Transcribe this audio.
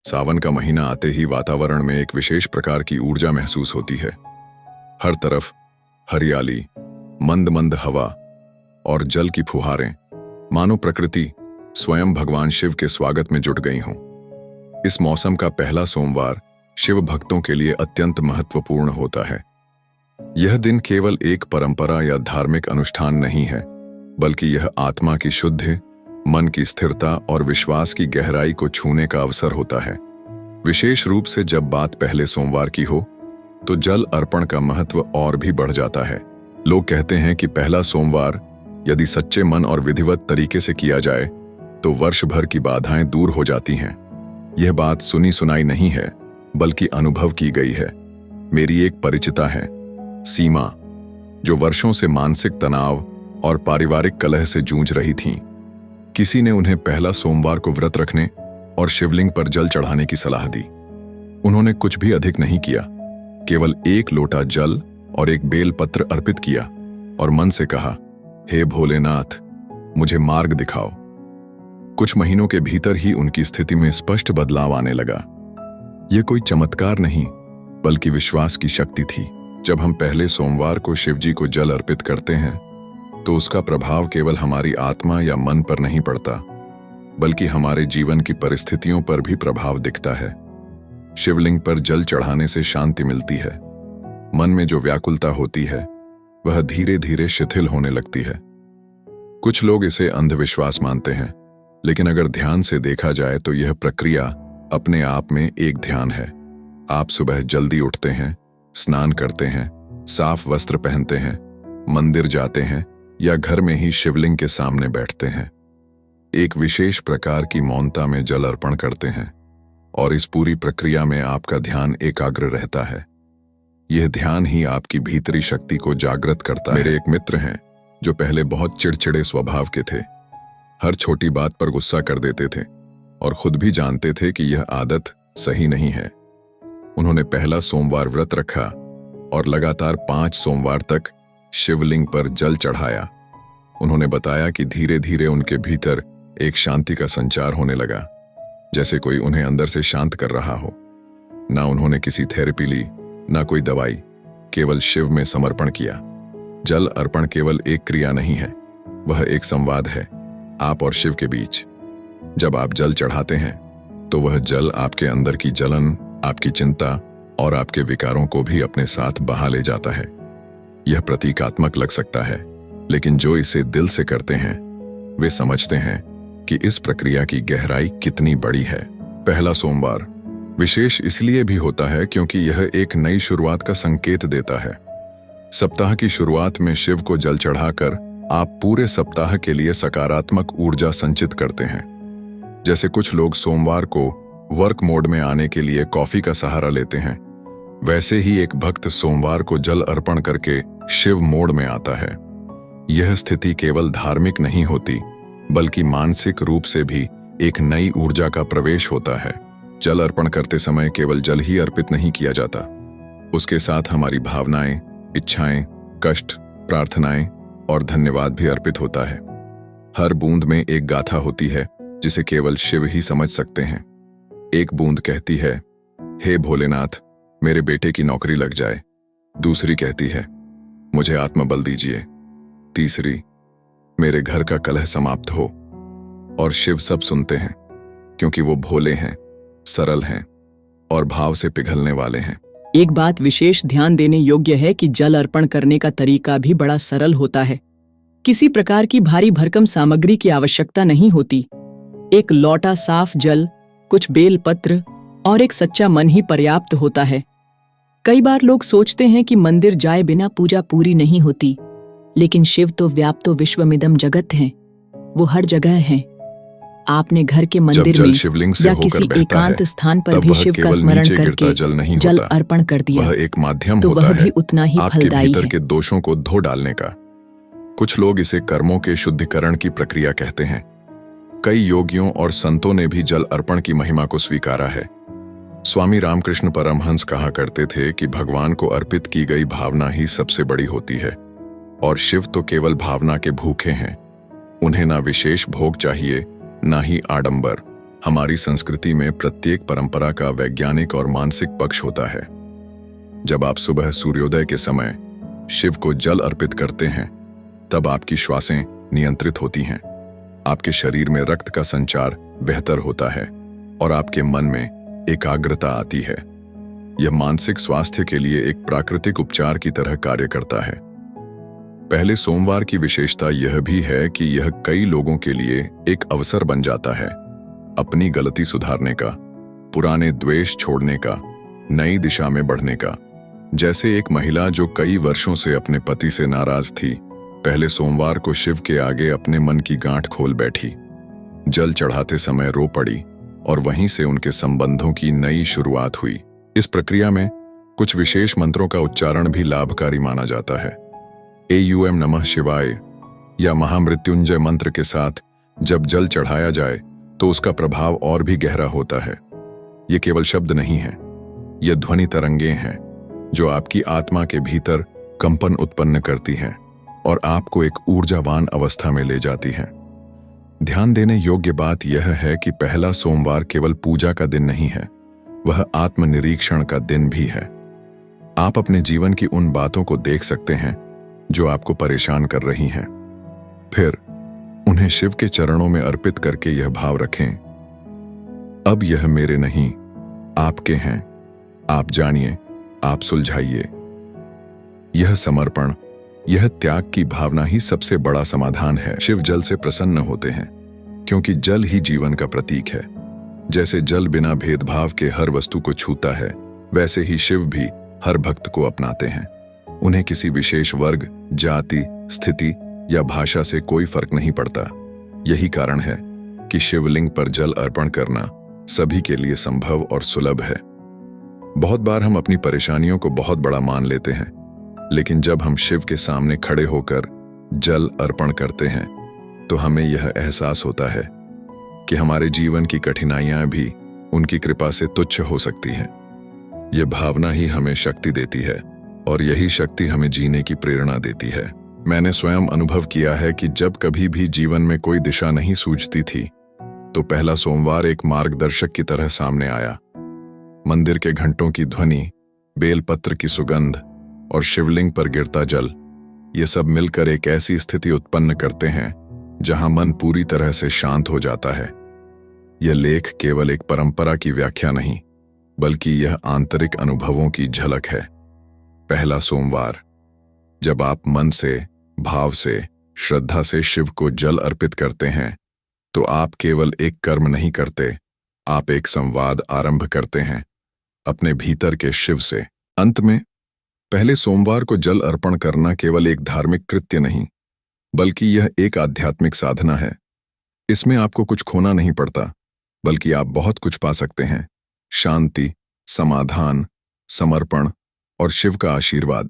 सावन का महीना आते ही वातावरण में एक विशेष प्रकार की ऊर्जा महसूस होती है। हर तरफ हरियाली, मंद मंद हवा और जल की फुहारें, मानो प्रकृति स्वयं भगवान शिव के स्वागत में जुट गई हों। इस मौसम का पहला सोमवार शिव भक्तों के लिए अत्यंत महत्वपूर्ण होता है। यह दिन केवल एक परंपरा या धार्मिक अनुष्ठान नहीं है, बल्कि यह आत्मा की शुद्धि, मन की स्थिरता और विश्वास की गहराई को छूने का अवसर होता है। विशेष रूप से जब बात पहले सोमवार की हो, तो जल अर्पण का महत्व और भी बढ़ जाता है। लोग कहते हैं कि पहला सोमवार यदि सच्चे मन और विधिवत तरीके से किया जाए, तो वर्ष भर की बाधाएं दूर हो जाती हैं। यह बात सुनी सुनाई नहीं है, बल्कि अनुभव की गई है। मेरी एक परिचिता है, सीमा, जो वर्षों से मानसिक तनाव और पारिवारिक कलह से जूझ रही थीं। किसी ने उन्हें पहला सोमवार को व्रत रखने और शिवलिंग पर जल चढ़ाने की सलाह दी। उन्होंने कुछ भी अधिक नहीं किया, केवल एक लोटा जल और एक बेल पत्र अर्पित किया और मन से कहा, हे भोलेनाथ, मुझे मार्ग दिखाओ। कुछ महीनों के भीतर ही उनकी स्थिति में स्पष्ट बदलाव आने लगा। यह कोई चमत्कार नहीं, बल्कि विश्वास की शक्ति थी। जब हम पहले सोमवार को शिवजी को जल अर्पित करते हैं, तो उसका प्रभाव केवल हमारी आत्मा या मन पर नहीं पड़ता, बल्कि हमारे जीवन की परिस्थितियों पर भी प्रभाव दिखता है। शिवलिंग पर जल चढ़ाने से शांति मिलती है। मन में जो व्याकुलता होती है, वह धीरे धीरे शिथिल होने लगती है। कुछ लोग इसे अंधविश्वास मानते हैं, लेकिन अगर ध्यान से देखा जाए तो यह प्रक्रिया अपने आप में एक ध्यान है। आप सुबह जल्दी उठते हैं, स्नान करते हैं, साफ वस्त्र पहनते हैं, मंदिर जाते हैं या घर में ही शिवलिंग के सामने बैठते हैं। एक विशेष प्रकार की मौनता में जल अर्पण करते हैं, और इस पूरी प्रक्रिया में आपका ध्यान एकाग्र रहता है। यह ध्यान ही आपकी भीतरी शक्ति को जागृत करता है। मेरे एक मित्र हैं जो पहले बहुत चिड़चिड़े स्वभाव के थे। हर छोटी बात पर गुस्सा कर देते थे और खुद भी जानते थे कि यह आदत सही नहीं है। उन्होंने पहला सोमवार व्रत रखा और लगातार 5 सोमवार तक शिवलिंग पर जल चढ़ाया। उन्होंने बताया कि धीरे धीरे उनके भीतर एक शांति का संचार होने लगा, जैसे कोई उन्हें अंदर से शांत कर रहा हो। ना उन्होंने किसी थेरेपी ली, ना कोई दवाई, केवल शिव में समर्पण किया। जल अर्पण केवल एक क्रिया नहीं है, वह एक संवाद है आप और शिव के बीच। जब आप जल चढ़ाते हैं, तो वह जल आपके अंदर की जलन, आपकी चिंता और आपके विकारों को भी अपने साथ बहा ले जाता है। यह प्रतीकात्मक लग सकता है, लेकिन जो इसे दिल से करते हैं, वे समझते हैं कि इस प्रक्रिया की गहराई कितनी बड़ी है। पहला सोमवार विशेष इसलिए भी होता है क्योंकि यह एक नई शुरुआत का संकेत देता है। सप्ताह की शुरुआत में शिव को जल चढ़ाकर आप पूरे सप्ताह के लिए सकारात्मक ऊर्जा संचित करते हैं। जैसे कुछ लोग सोमवार को वर्क मोड में आने के लिए कॉफी का सहारा लेते हैं, वैसे ही एक भक्त सोमवार को जल अर्पण करके शिव मोड में आता है। यह स्थिति केवल धार्मिक नहीं होती, बल्कि मानसिक रूप से भी एक नई ऊर्जा का प्रवेश होता है। जल अर्पण करते समय केवल जल ही अर्पित नहीं किया जाता, उसके साथ हमारी भावनाएं, इच्छाएं, कष्ट, प्रार्थनाएं और धन्यवाद भी अर्पित होता है। हर बूंद में एक गाथा होती है जिसे केवल शिव ही समझ सकते हैं। एक बूंद कहती है, हे भोलेनाथ, मेरे बेटे की नौकरी लग जाए। दूसरी कहती है, मुझे आत्मबल दीजिए। तीसरी, मेरे घर का कलह समाप्त हो। और शिव सब सुनते हैं, क्योंकि वो भोले हैं, सरल हैं और भाव से पिघलने वाले हैं। एक बात विशेष ध्यान देने योग्य है कि जल अर्पण करने का तरीका भी बड़ा सरल होता है। किसी प्रकार की भारी भरकम सामग्री की आवश्यकता नहीं होती। एक लौटा साफ जल, कुछ बेल पत्र और एक सच्चा मन ही पर्याप्त होता है। कई बार लोग सोचते हैं कि मंदिर जाए बिना पूजा पूरी नहीं होती, लेकिन शिव तो व्याप्तो विश्वमिदं जगत हैं। वो हर जगह हैं। आपने घर के मंदिर में या किसी एकांत स्थान पर भी शिव का स्मरण करके जल अर्पण कर दिया, वह एक माध्यम तो होता वह है भी उतना ही आपके फलदायी भीतर है। के दोषों को धो डालने का। कुछ लोग इसे कर्मों के शुद्धिकरण की प्रक्रिया कहते हैं। कई योगियों और संतों ने भी जल अर्पण की महिमा को स्वीकारा है। स्वामी रामकृष्ण परमहंस कहा करते थे कि भगवान को अर्पित की गई भावना ही सबसे बड़ी होती है, और शिव तो केवल भावना के भूखे हैं। उन्हें ना विशेष भोग चाहिए, ना ही आडंबर। हमारी संस्कृति में प्रत्येक परंपरा का वैज्ञानिक और मानसिक पक्ष होता है। जब आप सुबह सूर्योदय के समय शिव को जल अर्पित करते हैं, तब आपकी श्वासें नियंत्रित होती हैं, आपके शरीर में रक्त का संचार बेहतर होता है और आपके मन में एकाग्रता आती है। यह मानसिक स्वास्थ्य के लिए एक प्राकृतिक उपचार की तरह कार्य करता है। पहले सोमवार की विशेषता यह भी है कि यह कई लोगों के लिए एक अवसर बन जाता है अपनी गलती सुधारने का, पुराने द्वेष छोड़ने का, नई दिशा में बढ़ने का। जैसे एक महिला जो कई वर्षों से अपने पति से नाराज थी, पहले सोमवार को शिव के आगे अपने मन की गांठ खोल बैठी, जल चढ़ाते समय रो पड़ी और वहीं से उनके संबंधों की नई शुरुआत हुई। इस प्रक्रिया में कुछ विशेष मंत्रों का उच्चारण भी लाभकारी माना जाता है। एयूएम नमः शिवाय या महामृत्युंजय मंत्र के साथ जब जल चढ़ाया जाए तो उसका प्रभाव और भी गहरा होता है। ये केवल शब्द नहीं है, ये ध्वनि तरंगें हैं जो आपकी आत्मा के भीतर कंपन उत्पन्न करती हैं और आपको एक ऊर्जावान अवस्था में ले जाती हैं। ध्यान देने योग्य बात यह है कि पहला सोमवार केवल पूजा का दिन नहीं है, वह आत्मनिरीक्षण का दिन भी है। आप अपने जीवन की उन बातों को देख सकते हैं जो आपको परेशान कर रही हैं, फिर उन्हें शिव के चरणों में अर्पित करके यह भाव रखें, अब यह मेरे नहीं, आपके हैं, आप जानिए, आप सुलझाइए। यह समर्पण, यह त्याग की भावना ही सबसे बड़ा समाधान है। शिव जल से प्रसन्न होते हैं क्योंकि जल ही जीवन का प्रतीक है। जैसे जल बिना भेदभाव के हर वस्तु को छूता है, वैसे ही शिव भी हर भक्त को अपनाते हैं। उन्हें किसी विशेष वर्ग, जाति, स्थिति या भाषा से कोई फर्क नहीं पड़ता। यही कारण है कि शिवलिंग पर जल अर्पण करना सभी के लिए संभव और सुलभ है। बहुत बार हम अपनी परेशानियों को बहुत बड़ा मान लेते हैं, लेकिन जब हम शिव के सामने खड़े होकर जल अर्पण करते हैं तो हमें यह एहसास होता है कि हमारे जीवन की कठिनाइयां भी उनकी कृपा से तुच्छ हो सकती हैं। यह भावना ही हमें शक्ति देती है और यही शक्ति हमें जीने की प्रेरणा देती है। मैंने स्वयं अनुभव किया है कि जब कभी भी जीवन में कोई दिशा नहीं सूझती थी तो पहला सोमवार एक मार्गदर्शक की तरह सामने आया। मंदिर के घंटों की ध्वनि, बेलपत्र की सुगंध और शिवलिंग पर गिरता जल, ये सब मिलकर एक ऐसी स्थिति उत्पन्न करते हैं जहां मन पूरी तरह से शांत हो जाता है। यह लेख केवल एक परंपरा की व्याख्या नहीं, बल्कि यह आंतरिक अनुभवों की झलक है। पहला सोमवार, जब आप मन से, भाव से, श्रद्धा से शिव को जल अर्पित करते हैं तो आप केवल एक कर्म नहीं करते, आप एक संवाद आरंभ करते हैं अपने भीतर के शिव से। अंत में, पहले सोमवार को जल अर्पण करना केवल एक धार्मिक कृत्य नहीं, बल्कि यह एक आध्यात्मिक साधना है। इसमें आपको कुछ खोना नहीं पड़ता, बल्कि आप बहुत कुछ पा सकते हैं। शांति, समाधान, समर्पण और शिव का आशीर्वाद।